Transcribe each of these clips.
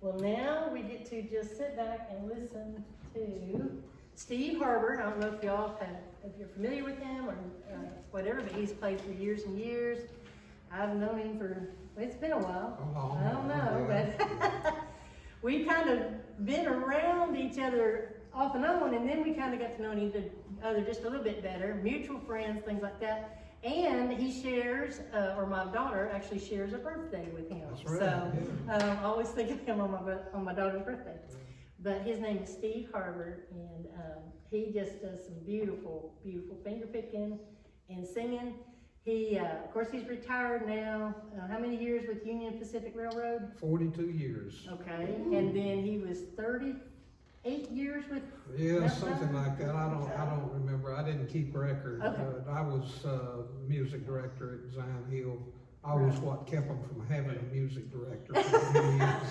Well, now we get to just sit back and listen to Steve Harbour. I don't know if if you're familiar with him or whatever, but he's played for years and years. I've known him for, it's been a while. I don't know, but we've kind of been around each other off and on, and then we kind of got to know each other just a little bit better, mutual friends, things like that. And he shares, or my daughter actually shares a birthday with him. That's right. So I always think of him on my daughter's birthday. But his name is Steve Harbour, and he just does some beautiful, beautiful finger picking and singing. He, of course, he's retired now. How many years with Union Pacific Railroad? 42 years. Okay, and then he was 38 years with. Yeah, something like that. I don't remember. I didn't keep record. Okay. I was music director at Zion Hill. I was what kept them from having a music director for a few years.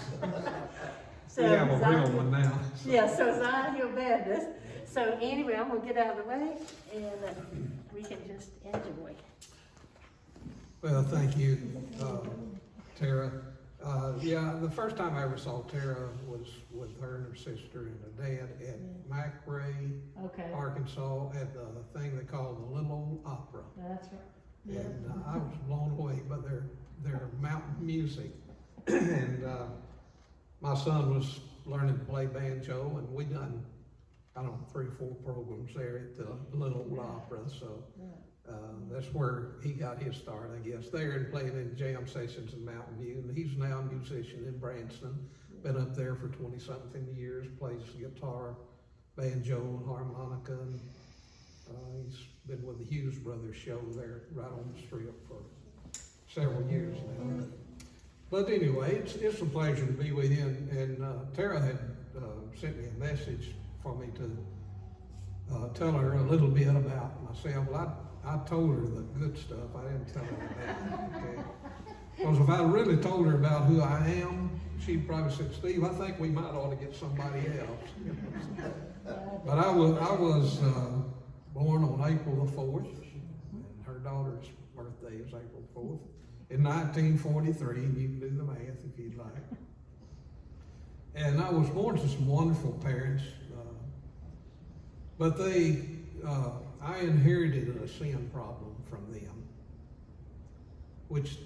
So we have a real one now. So. Yeah, so Zion Hill Baptist. So anyway, I'm gonna get out of the way, and we can just enjoy. Well, thank you, Tara. Yeah, the first time I ever saw Tara was with her and her sister and her dad at McRae, Okay. Arkansas, at the thing they call the Little Old Opera. That's right. Yeah. And I was blown away by their mountain music. And my son was learning to play banjo, and we done, I don't know, 3 or 4 programs there at the Little Old Opera. So that's where he got his start, I guess, there, and playing in jam sessions in Mountain View. And he's now a musician in Branson. Been up there for 20-something years, plays guitar, banjo, and harmonica. And he's been with the Hughes Brothers show there right on the strip for several years now. But anyway, it's a pleasure to be with you. And Tara had sent me a message for me to tell her a little bit about myself. Well, I told her the good stuff. I didn't tell her that. Okay? Because if I really told her about who I am, she'd probably said, "Steve, I think we might ought to get somebody else." But I was born on April the 4th, and her daughter's birthday is April 4th, in 1943, and you can do the math if you'd like. And I was born to some wonderful parents, but I inherited a sin problem from them, which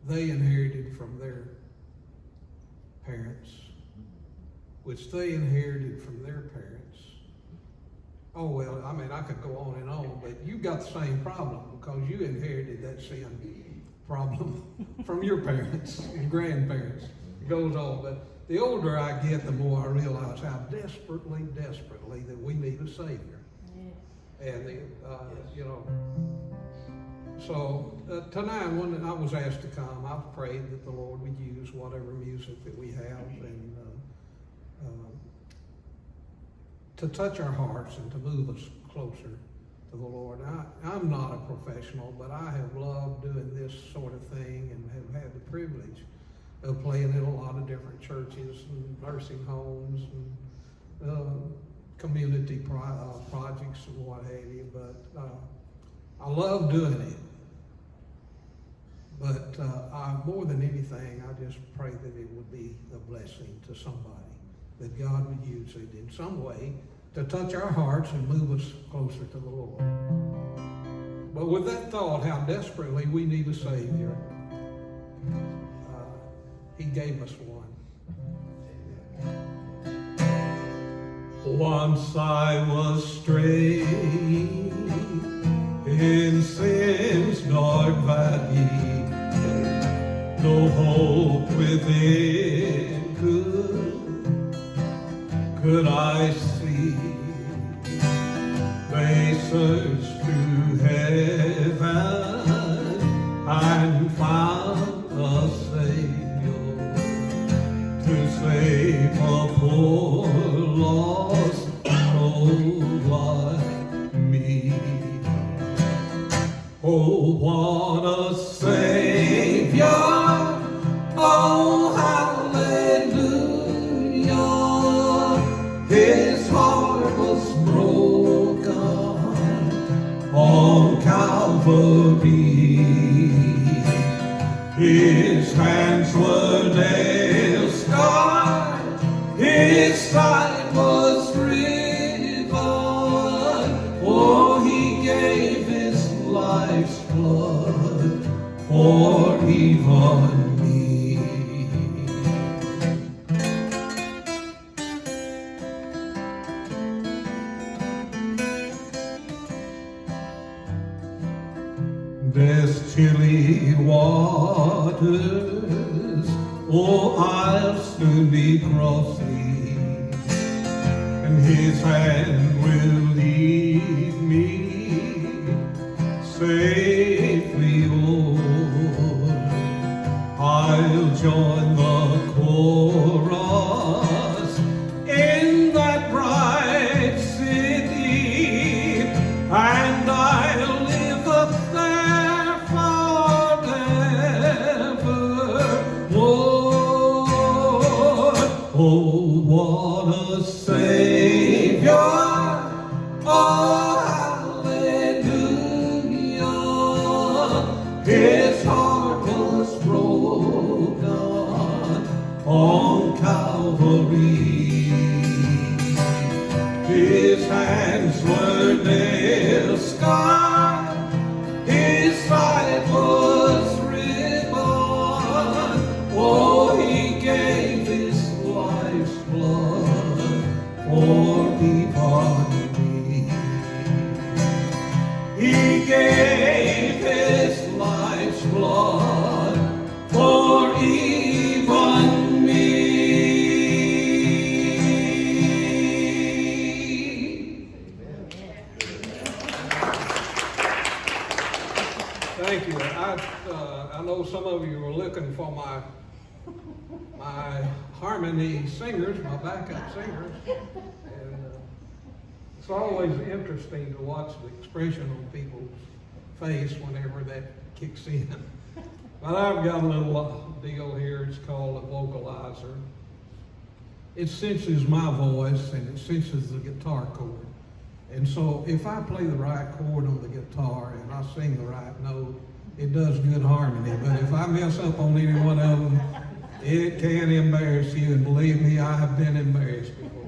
they inherited from their parents, which they inherited from their parents. Oh, well, I mean, I could go on and on, but you got the same problem because you inherited that sin problem from your parents and grandparents. It goes on, but the older I get, the more I realize how desperately that we need a Savior. And, you know, so tonight when I was asked to come, I've prayed that the Lord would use whatever music that we have and to touch our hearts and to move us closer to the Lord. I'm not a professional, but I have loved doing this sort of thing and have had the privilege of playing in a lot of different churches and nursing homes and community projects and what have you, but I love doing it. But more than anything, I just pray that it would be a blessing to somebody, that God would use it in some way to touch our hearts and move us closer to the Lord. But with that thought, how desperately we need a Savior, He gave us one. Once I was straying in sin's dark valley, no hope within could I see. They searched through heaven and found a Savior to save a poor lost soul like me. Oh, what a Savior! Oh, hallelujah! His heart was broken on Calvary. His hands were nail-scarred stormy waters, oh, I'll soon be crossing, and his hand will lead me safely o'er. I'll join the chorus in that bright city, and I'll live up there forevermore. Oh, what a Savior! Oh, hallelujah! His heart was broken on Calvary. His hands were nail-scarred, his side was riven. Oh, he gave his life's blood for eternity. He gave his life's blood for even me. Thank you. I know some of you were looking for my harmony singers, my backup singers, and it's always interesting to watch the expression on people's face whenever that kicks in. But I've got a little deal here. It's called a vocalizer. It senses my voice and it senses the guitar chord. And so if I play the right chord on the guitar and I sing the right note, it does good harmony. But if I mess up on any one of them, it can embarrass you. And believe me, I have been embarrassed before.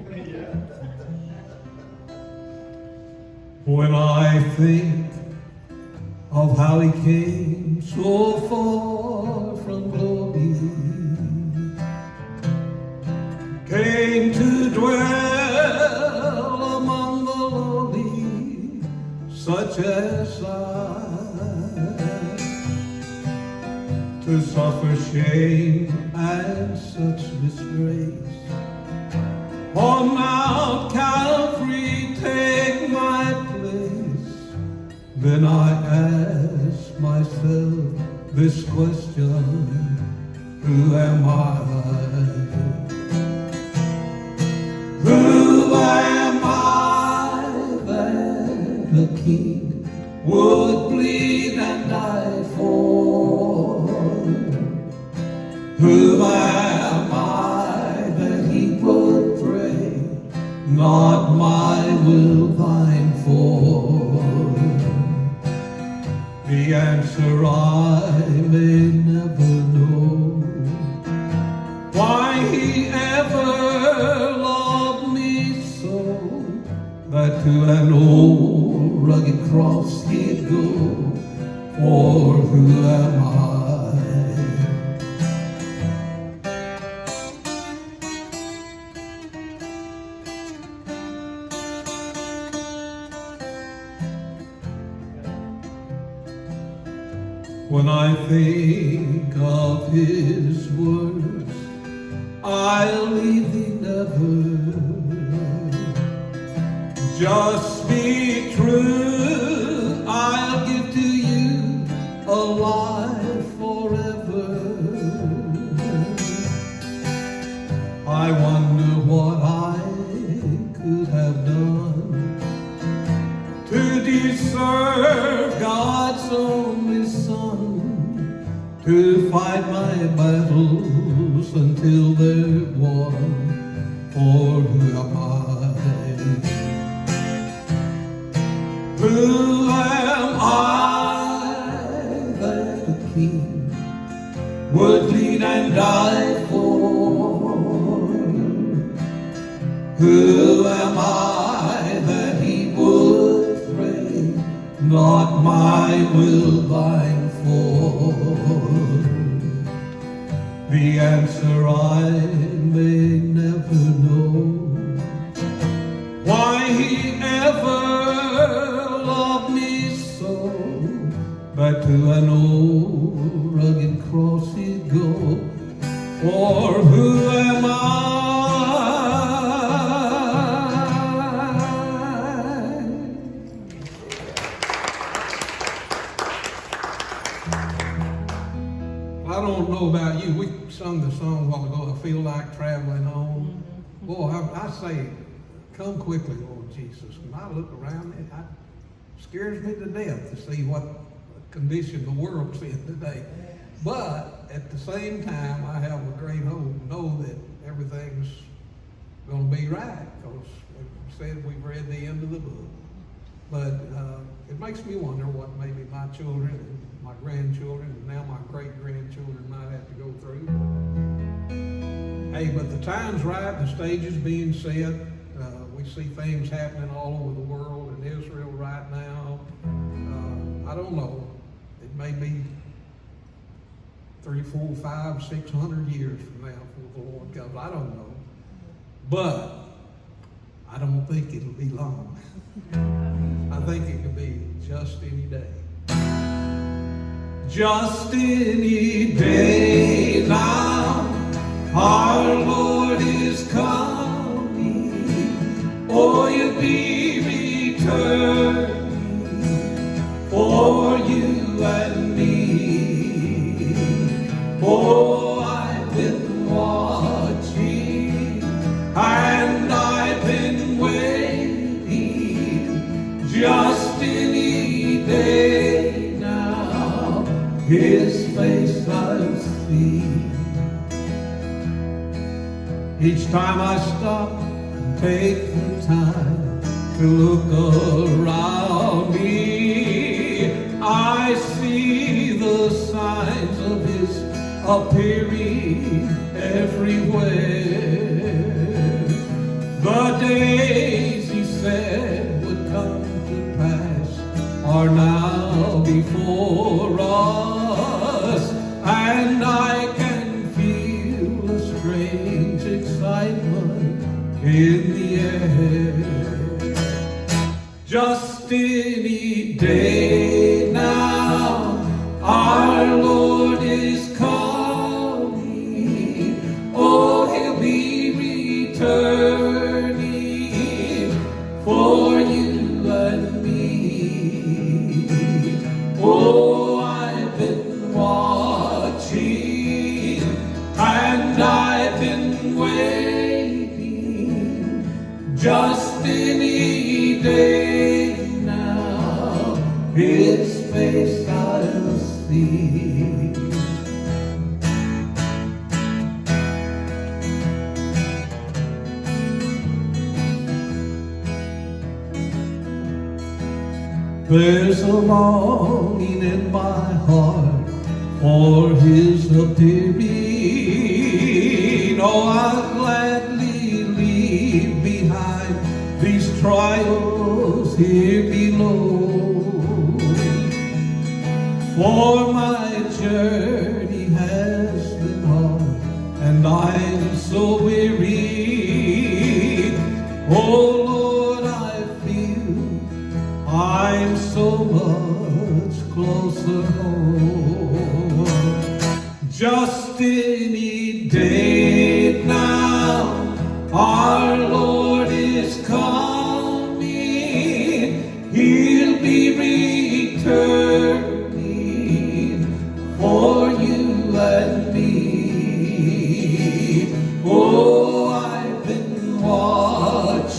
When I think of how he came so far from glory, came to dwell among the lowly, such as I, to suffer shame and such disgrace. On Mount Calvary take my place. Then I ask myself this question, who am I? Who am I that the King would bleed and die for? Who am I that he would pray, not my will thine for? The answer I may never know, why he ever loved me so, that to an old rugged cross he'd go, for who am I? When I think of his words, I'll leave thee never. Just be true, I'll give to you a life forever. I wonder what I could have done to deserve God's only Son, to fight my battles until they're won. For who am I? Who am I that the King would bleed and die for? Who am I that he would pray, not my will thine for? The answer I may never know, why he ever loved me so, but to an old like traveling on. Boy, I say, come quickly, Lord Jesus. When I look around, it scares me to death to see what condition the world's in today. But at the same time, I have a great hope, know that everything's going to be right, because it said we've read the end of the book. But it makes me wonder what maybe my children and my grandchildren and now my great-grandchildren might have to go through. Hey, but the time's right, the stage is being set. We see things happening all over the world, in Israel right now. I don't know. It may be 3, 4, 5, 600 years from now before the Lord comes. I don't know. But I don't think it'll be long. I think it could be just any day. Just any day now, our Lord is coming. Oh, you'll be returning for you and me. Oh, I've been watching and I've been waiting. Just any day now, His face I'll see. Each time I stop and take the time to look around me, I see the signs of His appearing everywhere. The days He said would come to pass are now before us, and I can feel a strange excitement in the air. Just any day now, our Lord is coming. Oh, He'll be returning for you and me. Oh, I've been watching and I've been waiting. Just any day now, His face I'll see. There's a longing in my heart for His appearing. Oh, I'll gladly leave behind these trials here below. For my journey has been hard and I'm so weary. Oh Lord, I feel I'm so much closer home. Just any day now, our Lord is coming. He'll be returning for you and me. Oh, I've been watching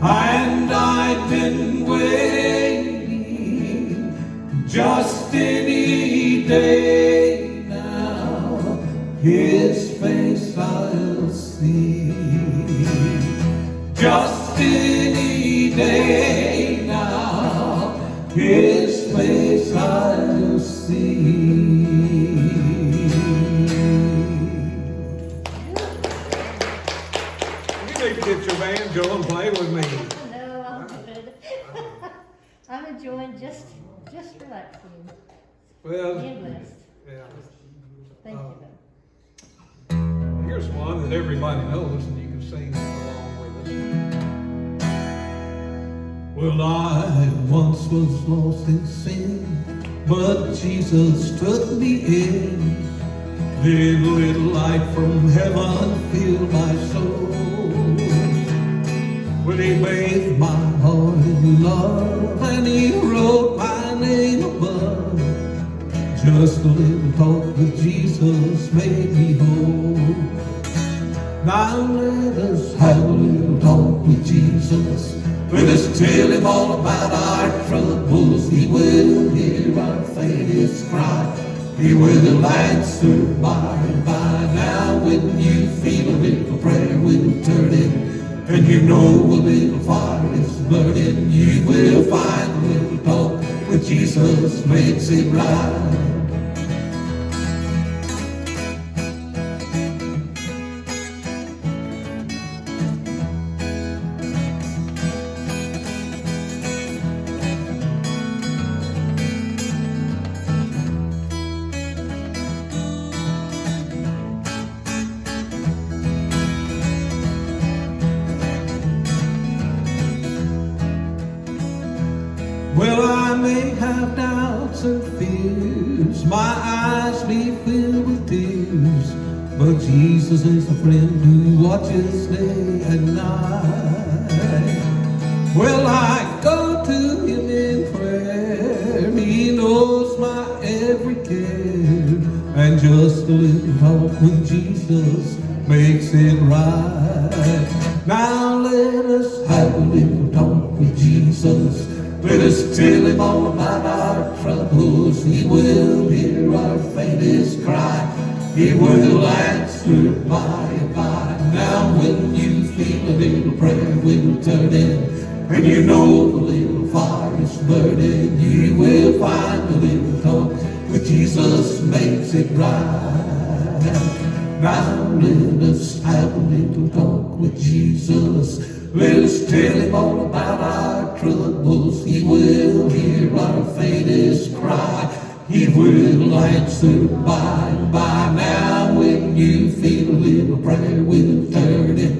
and I've been waiting. Just any day now, His face I'll see. Just any day now, His face I'll see. You need to get your banjo and play with me. No, I'm good. I'm enjoying just relaxing. Well, Being blessed. yeah. Thank you, Here's one that everybody knows, and you can sing along with us. Well, I once was lost in sin, but Jesus took me in. Then little light from heaven filled my soul. When He bathed my heart in love, and He wrote my name above, Just a little talk with Jesus made me whole. Now let us have a little talk with Jesus. Let us tell him all about our troubles. He will hear our faintest cry. He will answer by and by. Now when you feel a little prayer will turn it, and you know a little fire is burning, you will find a little talk with Jesus makes it right. Well, I may have doubts and fears, my eyes may fill with tears, but Jesus is a friend who watches day and night. Well, I go to him in prayer, he knows my every care, and just a little talk with Jesus makes it right. Now let us have a little talk with Jesus. Let us tell him all about our troubles. He will hear our faintest cry. He will answer by and by. Now when you feel a little prayer will turn in, and you know a little fire is burning, you will find a little talk with Jesus makes it right. Now let us have a little talk with Jesus. Let us tell him all about our troubles. He will hear our faintest cry. He will answer by and by. Now when you feel a little prayer will turn it,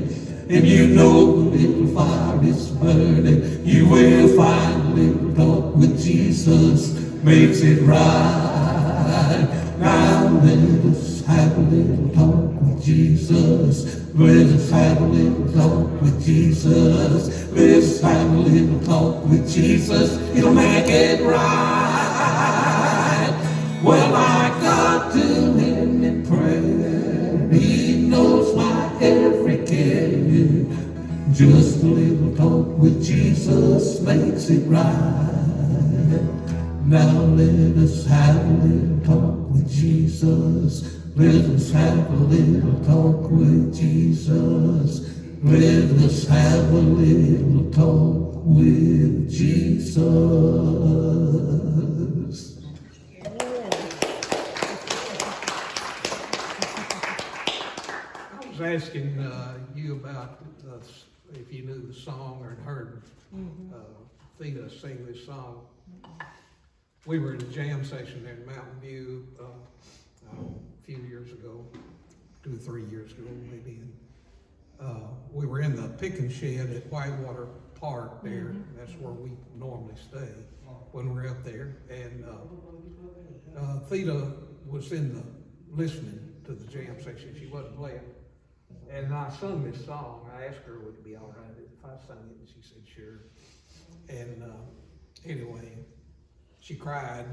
and you know a little fire is burning, you will find a little talk with Jesus makes it right. Now let us have a little talk with Jesus. Let us have a little talk with Jesus. Let us have a little talk with Jesus. He'll make it right. Well, I got to him in prayer. He knows my every care. Just a little talk with Jesus makes it right. Now let us have a little talk with Jesus. Let us have a little talk with Jesus. Let us have a little talk with Jesus. I was asking you about if you knew the song or had heard Theta sing this song. We were in a jam session there in Mountain View a few years ago, 2 or 3 years ago maybe. And, we were in the picking shed at Whitewater Park there. That's where we normally stay when we're up there. And Theta was in the listening to the jam session. She wasn't playing. And I sung this song. I asked her would it be all right if I sang it, and she said sure. And anyway, she cried.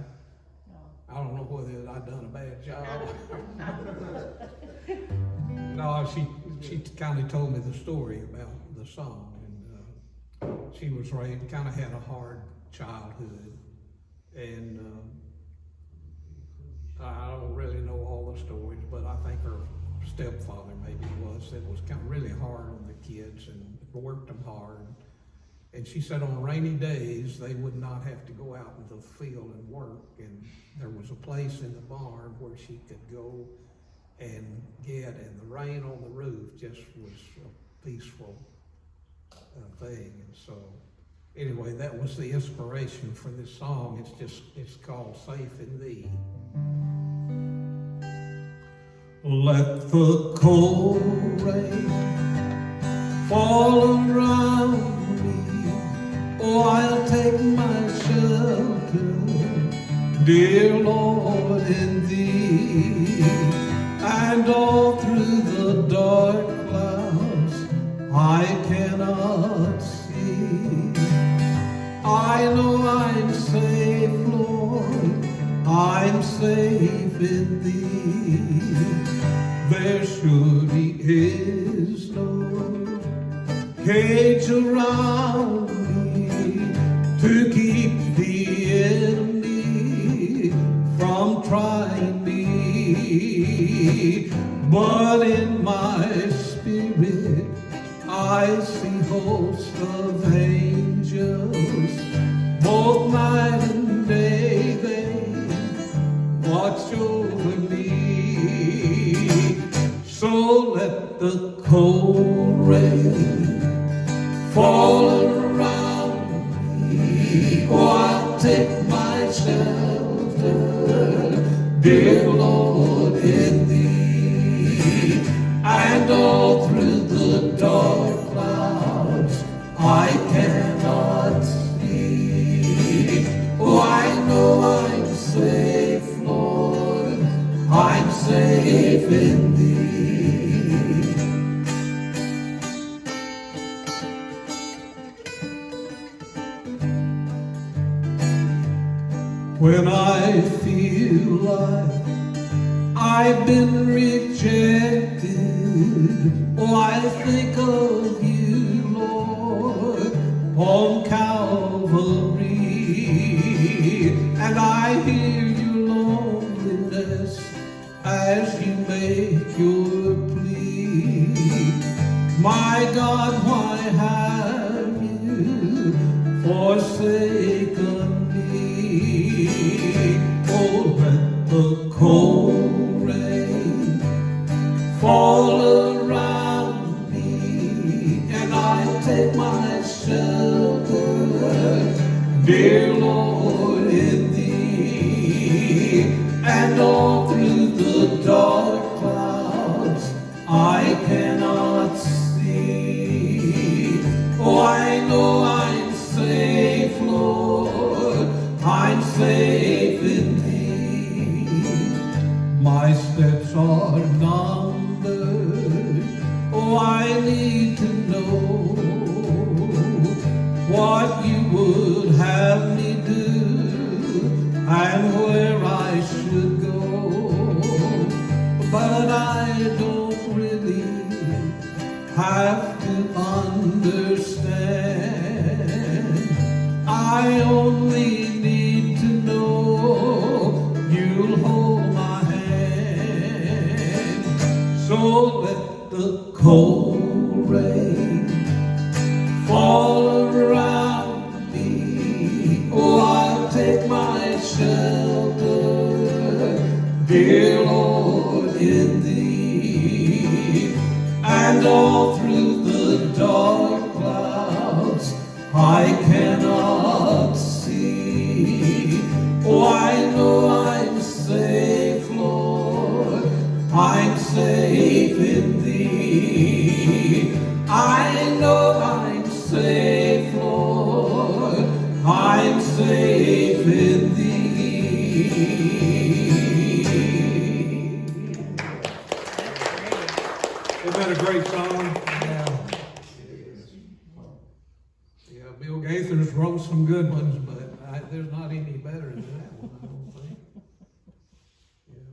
I don't know whether I'd done a bad job. No, she kind of told me the story about the song, and she was raised, kind of had a hard childhood, and I don't really know all the stories, but I think her stepfather maybe was kind of really hard on the kids and worked them hard. And she said on rainy days, they would not have to go out into the field and work. And there was a place in the barn where she could go and get, and the rain on the roof just was a peaceful thing. And so anyway, that was the inspiration for this song. It's called Safe in Thee. Let the cold rain fall around me. Oh, I'll take my shelter, dear Lord, in Thee. And all through the dark clouds I cannot see, I know I'm safe, Lord, I'm safe in thee. There surely is no cage around me to keep the enemy from trying me. But in my spirit I see hosts of angels, both night and day they watch over me. So let the cold rain fall around me, oh, I'll take my shelter, dear Lord, in thee. And all through the dark clouds I cannot see. Oh, I know I'm safe, Lord, I'm safe in thee. When I feel like I've been rejected, oh, I think of you, Lord, on Calvary, and I hear your loneliness as you make your plea. My God, why have you forsaken me? Oh, let the cold rain fall around me, and I take my shelter, dear Lord, in thee. And all through the dark clouds I cannot see. Oh, I know I'm safe, Lord, I'm safe in thee. My steps are numbered, oh, I need to know what you would have me do and where I should go. But I don't really have to understand. I only need to know you'll hold my hand. So let the cold rain fall around me, oh, I'll take my shelter, dear Lord, in thee. And all through the dark clouds I cannot see. Oh, I know I'm safe, Lord, I'm safe in thee. I know I'm safe, Lord, I'm safe in thee. Isn't that a great song? Yeah. Yeah, Bill Gaither's wrote some good ones, but there's not any better than that one, I don't think. Yeah.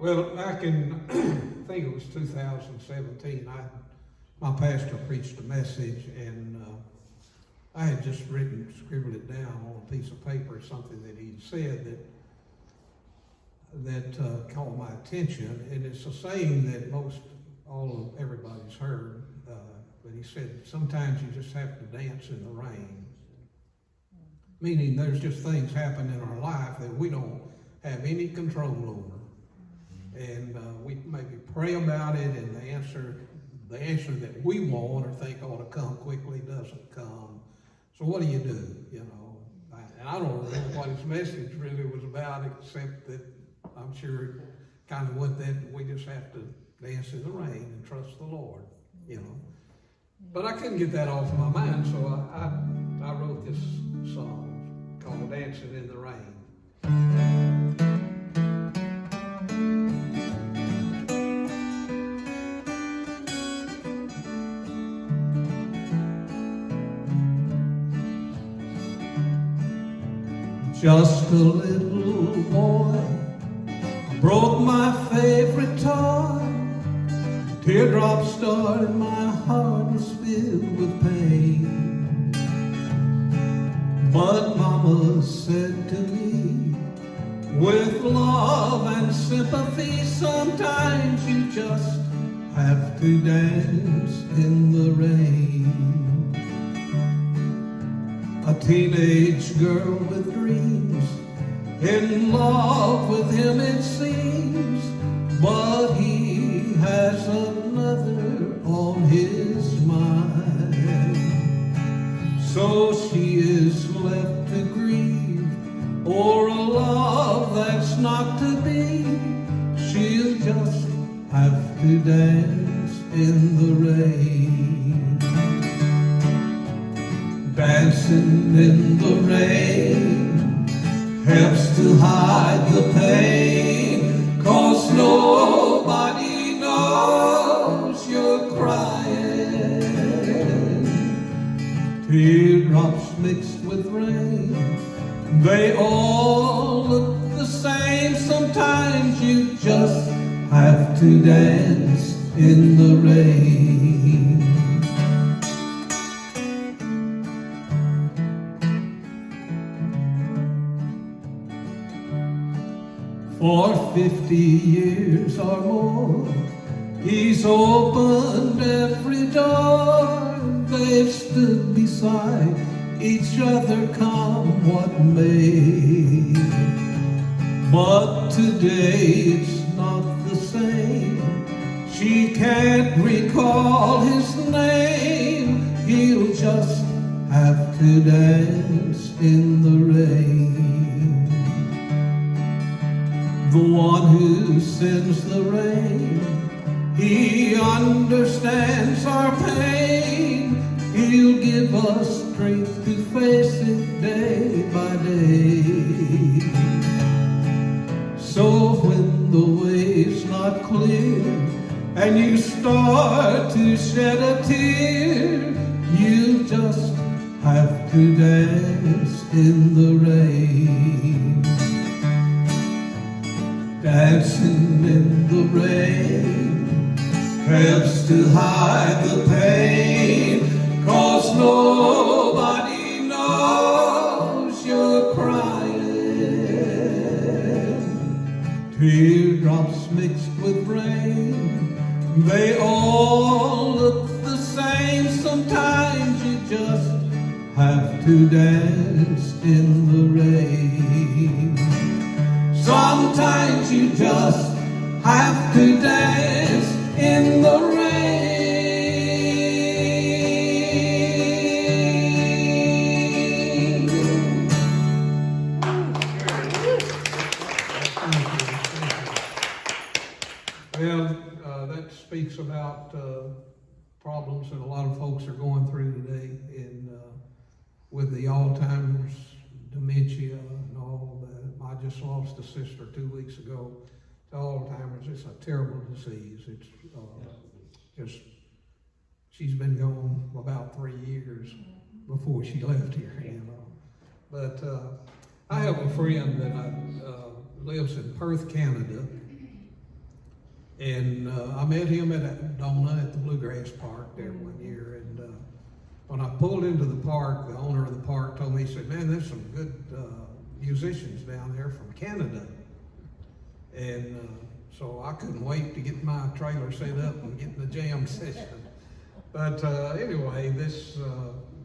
Well, back in, I think it was 2017, my pastor preached a message, and I had just scribbled it down on a piece of paper, something that he said that caught my attention, and it's a saying that everybody's heard, but he said, sometimes you just have to dance in the rain. Meaning there's just things happen in our life that we don't have any control over. And we maybe pray about it, and the answer that we want or think ought to come quickly doesn't come. So what do? You know? And I don't know what his message really was about, except that I'm sure kind of what that we just have to dance in the rain and trust the Lord, you know. But I couldn't get that off my mind, so I wrote this song called Dancing in the Rain. just a little boy. I broke my favorite toy. Teardrops started, my heart was filled with pain. But Mama said to me, with love and sympathy, sometimes you just have to dance in the rain. A teenage girl with dreams, in love with him it seems, but he has another on his mind. So she is left to grieve o'er a love that's not to be. She'll just have to dance in the rain. Dancing in the rain helps to hide the pain, 'cause nobody knows you're crying. Teardrops mixed with rain, they all look the same. Sometimes you just have to dance in the rain. For 50 years or more, he's opened every door. They've stood beside each other, come what may. But today it's not the same. She can't recall his name. He'll just have to dance in the rain. The one who sends the rain, he understands our pain. He'll give us strength to face it day by day. So when the way's not clear and you start to shed a tear, you just have to dance in the rain. Dancing in the rain helps to hide the pain, 'cause nobody knows you're crying. Teardrops mixed with rain, they all look the same. Sometimes you just have to dance in the rain. Sometimes you just have to dance in the rain. Well, that speaks about problems that a lot of folks are going through today with the Alzheimer's, dementia, and all that. I just lost a sister 2 weeks ago to Alzheimer's. It's a terrible disease. It's just, she's been gone about 3 years before she left here, you know. But I have a friend that lives in Perth, Canada, and I met him at Donna at the Bluegrass Park there one year, and when I pulled into the park, the owner of the park told me, he said, "Man, there's some good musicians down there from Canada." And so I couldn't wait to get my trailer set up and get in the jam session. But anyway, this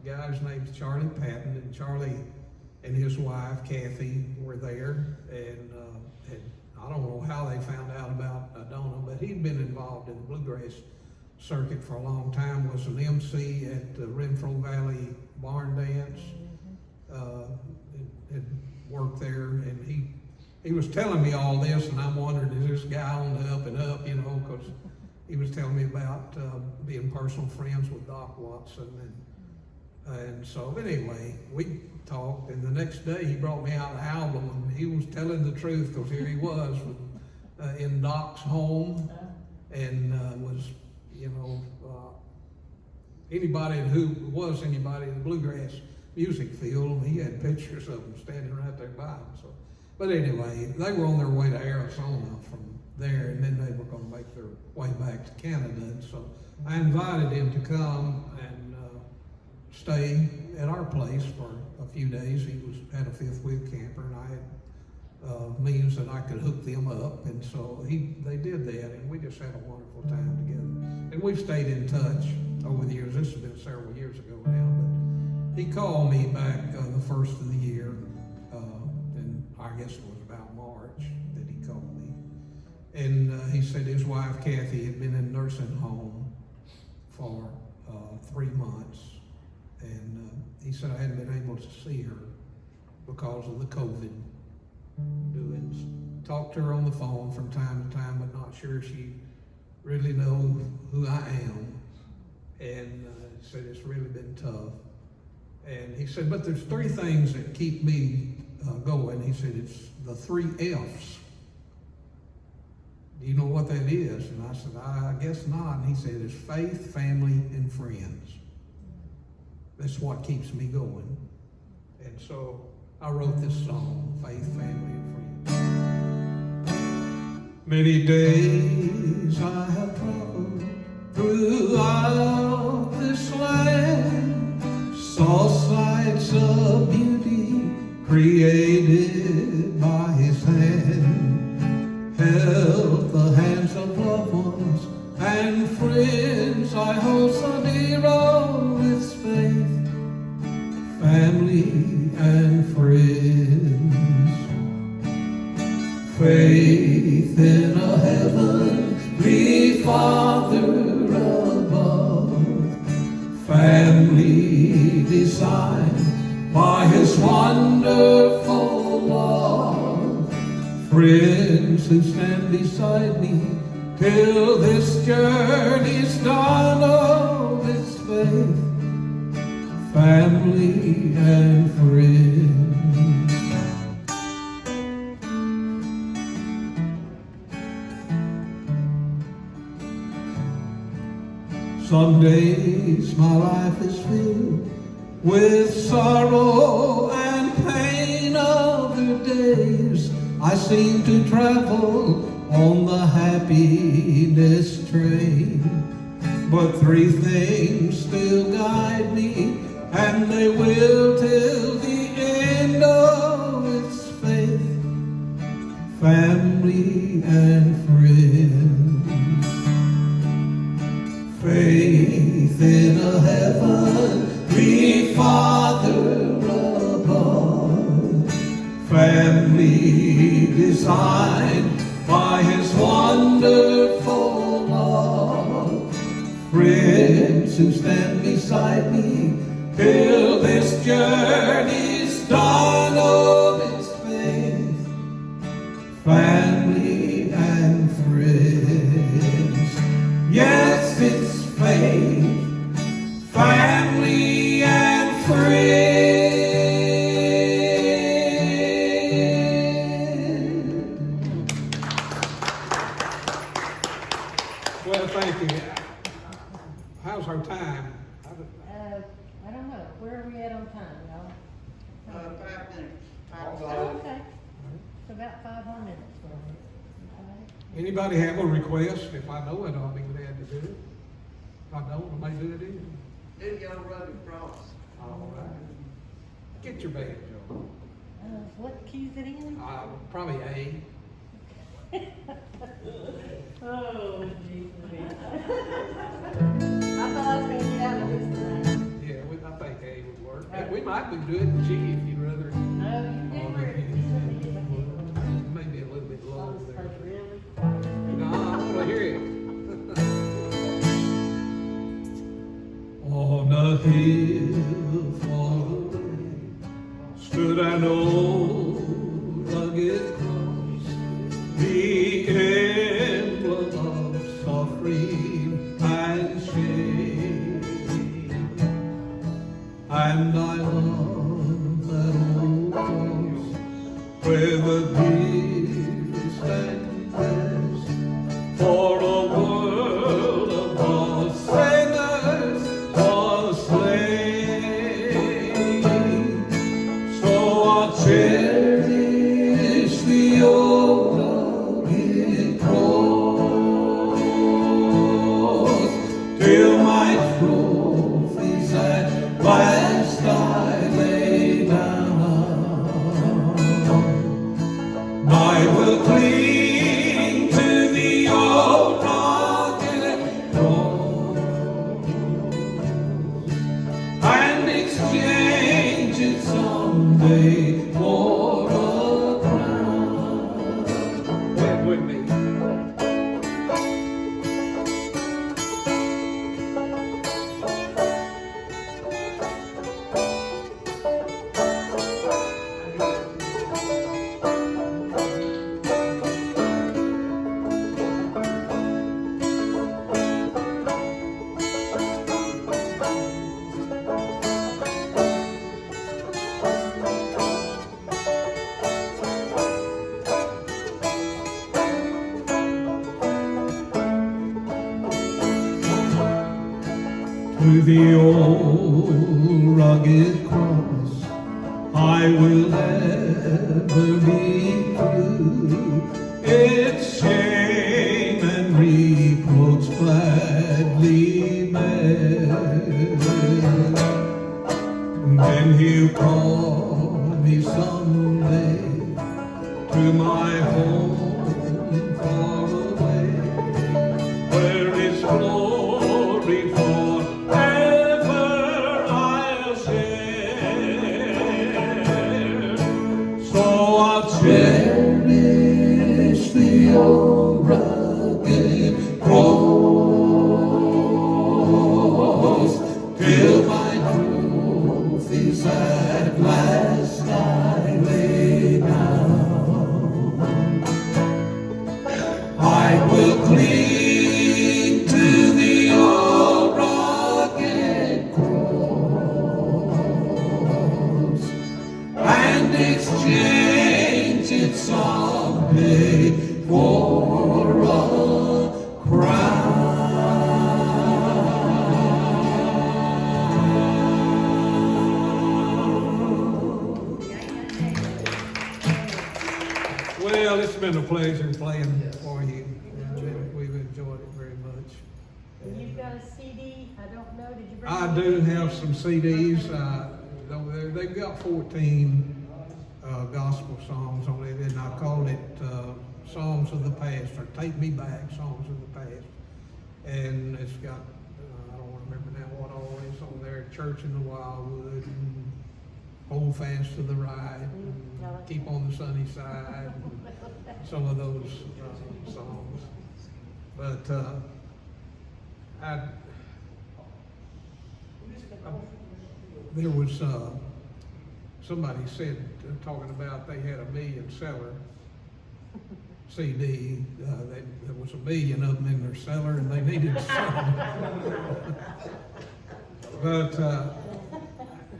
guy's name's Charlie Patton, and Charlie and his wife Kathy were there, and I don't know how they found out about Donna, but he'd been involved in the bluegrass circuit for a long time, was an MC at the Renfro Valley Barn Dance, had worked there, and he was telling me all this, and I'm wondering, is this guy on the up and up, you know, because he was telling me about being personal friends with Doc Watson, and so anyway, we talked, and the next day he brought me out an album, and he was telling the truth, because here he was in Doc's home, and was, you know, anybody in the bluegrass music field, and he had pictures of them standing right there by him. So, but anyway, they were on their way to Arizona from there, and then they were going to make their way back to Canada. And so I invited him to come and stay at our place for a few days. He had a fifth wheel camper, and I had means that I could hook them up, and so they did that, and we just had a wonderful time together. And we've stayed in touch over the years. This has been several years ago now, but he called me back the first of the year, and I guess it was about March that he called me. And he said his wife Kathy had been in a nursing home for 3 months, and he said I hadn't been able to see her because of the COVID doings. Talked to her on the phone from time to time, but not sure she really knows who I am. And said it's really been tough. And he said, but there's 3 things that keep me going. He said, it's the 3 F's. Do you know what that is? And I said, I guess not. And he said, it's faith, family, and friends. That's what keeps me going. And so I wrote this song, Faith, Family, and Friends. Many days I have traveled throughout this land, saw sights of beauty created by His hand, held the hands of loved ones and friends I hold so dear. Oh, it's faith, family, and friends. Faith in a heavenly Father above, family designed by His wonderful love, friends who stand beside me till this journey's done. Oh, it's faith, family, and friends. Some days my life is filled with sorrow and pain. Other days I seem to travel on the happiness train. But 3 things still guide me, and they will till the end. Oh, it's faith, family, and friends. Faith in a heavenly Father above, family designed by His wonderful love, friends who stand beside me till this journey's done. Oh, it's faith, family, and friends. Yes, it's faith, family, and friends. Well, thank you. How's our time? I don't know. Where are we at on time, y'all? 5 minutes. Oh, okay. So about 5 more minutes for me. Okay. Anybody have a request? If I know it, I'll be glad to do it. If I don't, I may do it anyway. Do your rugged cross. All right. Get your band, Joe. What key's it in? Probably A. Oh, Jesus. I thought I was going to get out of this tonight. Yeah, I think A would work. Right. We might be doing G if you'd rather. No, you did work. Maybe a little bit low there. Really? No, I want to hear it. On a hill far away stood an old rugged cross, the emblem of suffering and shame. And I love that old cross where the dear stand rest for a world of God's sinners was slain. to the old rugged cross. I will ever be true. Its shame and reproach gladly bear. And then he'll call me someday to my home far away, where His glory forever I'll share. So I'll cherish the old rugged cross till my trophies at last I lay down. I will cling to the old rugged cross and exchange it someday for a crown. Well, it's been a pleasure playing for you. We've enjoyed it very much. And you've got a CD, I don't know, did you bring? I do have some CDs. They've got 14 gospel songs on it, and I called it Songs of the Past, or Take Me Back, Songs of the Past. And it's got, I don't remember now what all is on there, Church in the Wildwood, and Hold Fast to the Right, and Keep on the Sunny Side, and some of those songs. But there was somebody said, talking about they had a million-seller CD. There was a million of them in their cellar, and they needed to sell them. But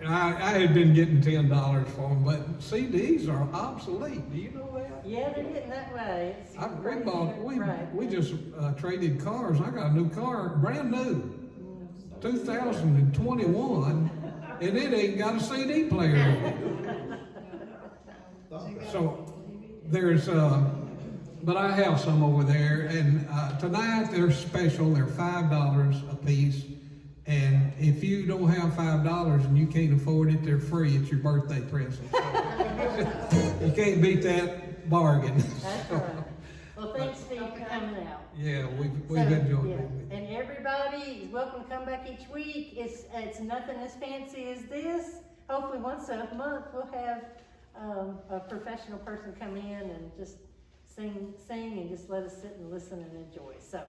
I had been getting $10 for them, but CDs are obsolete. Do you know that? Yeah, they're getting that way. It's crazy, right. We just traded cars. I got a new car, brand new, 2021, and it ain't got a CD player in it. So there's, but I have some over there, and tonight they're special. They're $5 a piece. And if you don't have $5 and you can't afford it, they're free. It's your birthday present. So you can't beat that bargain. That's right. Well, thanks, Steve, for coming out. Yeah, we've enjoyed Yeah. it. And everybody is welcome to come back each week. It's nothing as fancy as this. Hopefully once a month we'll have a professional person come in and just sing and just let us sit and listen and enjoy. So.